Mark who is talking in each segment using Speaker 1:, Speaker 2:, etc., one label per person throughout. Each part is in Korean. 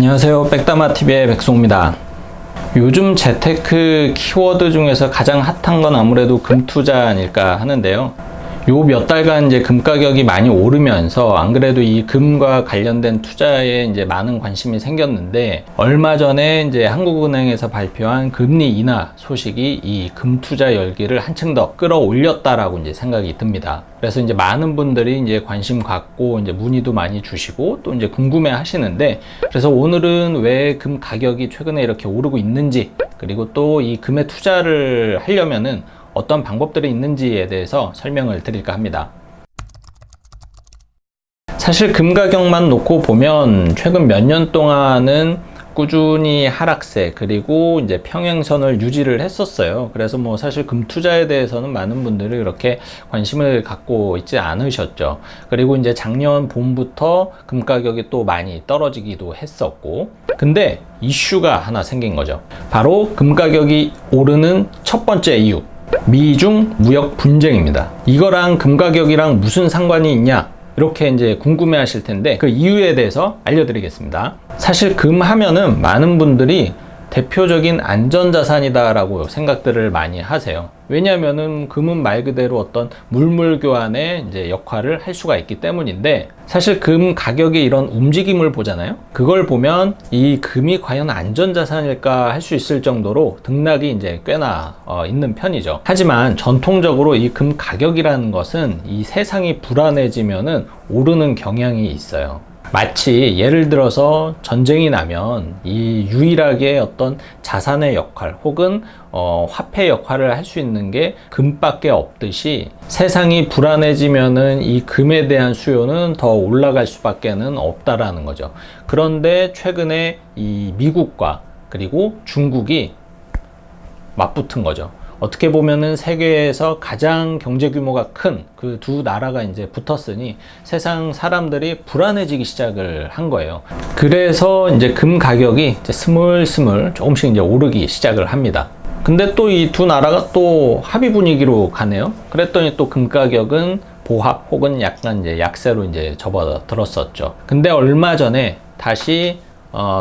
Speaker 1: 안녕하세요. 백다마TV의 백송입니다. 요즘 재테크 키워드 중에서 가장 핫한 건 아무래도 금투자 아닐까 하는데요. 요 몇 달간 이제 금 가격이 많이 오르면서 안 그래도 이 금과 관련된 투자에 이제 많은 관심이 생겼는데, 얼마 전에 이제 한국은행에서 발표한 금리 인하 소식이 이 금 투자 열기를 한층 더 끌어올렸다라고 이제 생각이 듭니다. 그래서 이제 많은 분들이 이제 관심 갖고 이제 문의도 많이 주시고 또 이제 궁금해 하시는데, 그래서 오늘은 왜 금 가격이 최근에 이렇게 오르고 있는지, 그리고 또 이 금에 투자를 하려면은 어떤 방법들이 있는지에 대해서 설명을 드릴까 합니다. 사실 금 가격만 놓고 보면 최근 몇 년 동안은 꾸준히 하락세, 그리고 이제 평행선을 유지를 했었어요. 그래서 뭐 사실 금 투자에 대해서는 많은 분들이 그렇게 관심을 갖고 있지 않으셨죠. 그리고 이제 작년 봄부터 금 가격이 또 많이 떨어지기도 했었고, 근데 이슈가 하나 생긴 거죠. 바로 금 가격이 오르는 첫 번째 이유, 미중 무역 분쟁입니다. 이거랑 금 가격이랑 무슨 상관이 있냐, 이렇게 이제 궁금해 하실 텐데, 그 이유에 대해서 알려드리겠습니다. 사실 금 하면은 많은 분들이 대표적인 안전자산이다라고 생각들을 많이 하세요. 왜냐하면은 금은 말 그대로 어떤 물물 교환의 이제 역할을 할 수가 있기 때문인데, 사실 금 가격의 이런 움직임을 보잖아요. 그걸 보면 이 금이 과연 안전자산일까 할 수 있을 정도로 등락이 이제 꽤나 있는 편이죠. 하지만 전통적으로 이 금 가격이라는 것은 이 세상이 불안해지면은 오르는 경향이 있어요. 마치 예를 들어서 전쟁이 나면 이 유일하게 어떤 자산의 역할 혹은 화폐 역할을 할 수 있는 게 금밖에 없듯이, 세상이 불안해지면은 이 금에 대한 수요는 더 올라갈 수밖에는 없다라는 거죠. 그런데 최근에 이 미국과 그리고 중국이 맞붙은 거죠. 어떻게 보면은 세계에서 가장 경제 규모가 큰 그 두 나라가 이제 붙었으니 세상 사람들이 불안해지기 시작을 한 거예요. 그래서 이제 금 가격이 이제 스물스물 조금씩 이제 오르기 시작을 합니다. 근데 또 이 두 나라가 또 합의 분위기로 가네요. 그랬더니 또 금 가격은 보합 혹은 약간 이제 약세로 이제 접어들었었죠. 근데 얼마 전에 다시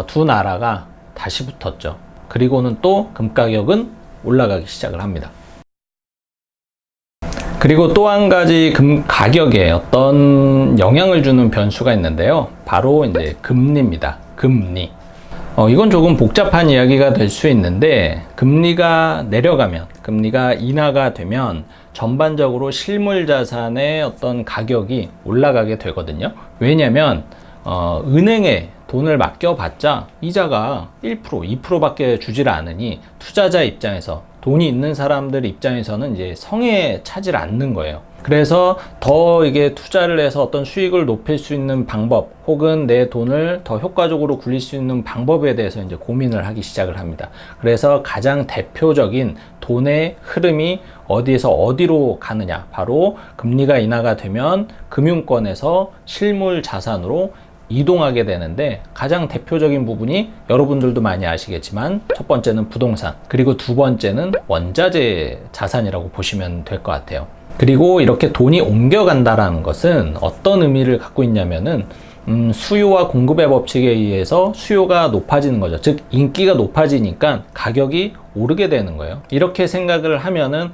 Speaker 1: 두 나라가 다시 붙었죠. 그리고는 또 금 가격은 올라가기 시작을 합니다. 그리고 또 한 가지 금 가격에 어떤 영향을 주는 변수가 있는데요. 바로 이제 금리입니다. 금리. 이건 조금 복잡한 이야기가 될 수 있는데, 금리가 내려가면, 금리가 인하가 되면 전반적으로 실물 자산의 어떤 가격이 올라가게 되거든요. 왜냐면 은행에 돈을 맡겨봤자 이자가 1%, 2%밖에 주질 않으니, 투자자 입장에서, 돈이 있는 사람들 입장에서는 이제 성에 차질 않는 거예요. 그래서 더 이게 투자를 해서 어떤 수익을 높일 수 있는 방법, 혹은 내 돈을 더 효과적으로 굴릴 수 있는 방법에 대해서 이제 고민을 하기 시작을 합니다. 그래서 가장 대표적인 돈의 흐름이 어디에서 어디로 가느냐, 바로 금리가 인하가 되면 금융권에서 실물 자산으로 이동하게 되는데, 가장 대표적인 부분이 여러분들도 많이 아시겠지만, 첫 번째는 부동산, 그리고 두 번째는 원자재 자산이라고 보시면 될 것 같아요. 그리고 이렇게 돈이 옮겨간다라는 것은 어떤 의미를 갖고 있냐면은, 수요와 공급의 법칙에 의해서 수요가 높아지는 거죠. 즉 인기가 높아지니까 가격이 오르게 되는 거예요. 이렇게 생각을 하면은,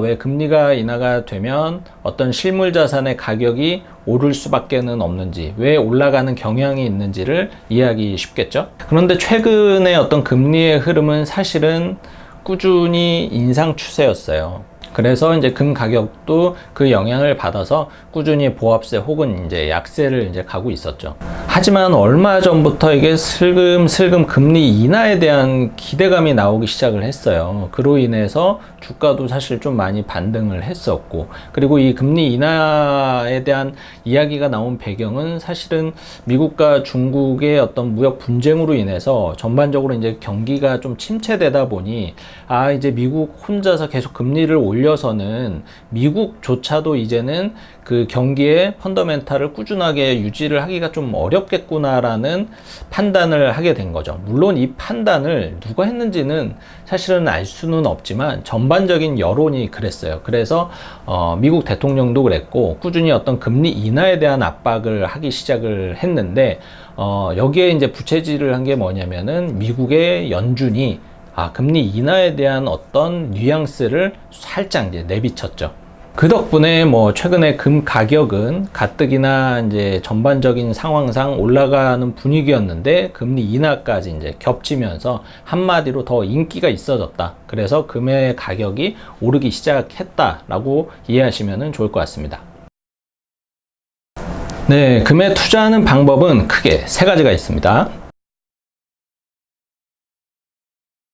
Speaker 1: 왜 금리가 인하가 되면 어떤 실물 자산의 가격이 오를 수밖에는 없는지, 왜 올라가는 경향이 있는지를 이해하기 쉽겠죠. 그런데 최근에 어떤 금리의 흐름은 사실은 꾸준히 인상 추세였어요. 그래서 이제 금 가격도 그 영향을 받아서 꾸준히 보합세 혹은 이제 약세를 이제 가고 있었죠. 하지만 얼마 전부터 이게 슬금슬금 금리 인하에 대한 기대감이 나오기 시작을 했어요. 그로 인해서 주가도 사실 좀 많이 반등을 했었고, 그리고 이 금리 인하에 대한 이야기가 나온 배경은 사실은 미국과 중국의 어떤 무역 분쟁으로 인해서 전반적으로 이제 경기가 좀 침체되다 보니, 이제 미국 혼자서 계속 금리를 올려서는 미국조차도 이제는 그 경기의 펀더멘탈을 꾸준하게 유지를 하기가 좀 어렵겠구나라는 판단을 하게 된 거죠. 물론 이 판단을 누가 했는지는 사실은 알 수는 없지만 전반적인 여론이 그랬어요. 그래서 미국 대통령도 그랬고 꾸준히 어떤 금리 인하에 대한 압박을 하기 시작을 했는데 여기에 이제 부채질을 한 게 뭐냐면은 미국의 연준이 금리 인하에 대한 어떤 뉘앙스를 살짝 이제 내비쳤죠. 그 덕분에 뭐 최근에 금 가격은 가뜩이나 이제 전반적인 상황상 올라가는 분위기였는데 금리 인하까지 이제 겹치면서 한마디로 더 인기가 있어졌다. 그래서 금의 가격이 오르기 시작했다라고 이해하시면 좋을 것 같습니다. 네, 금에 투자하는 방법은 크게 세 가지가 있습니다.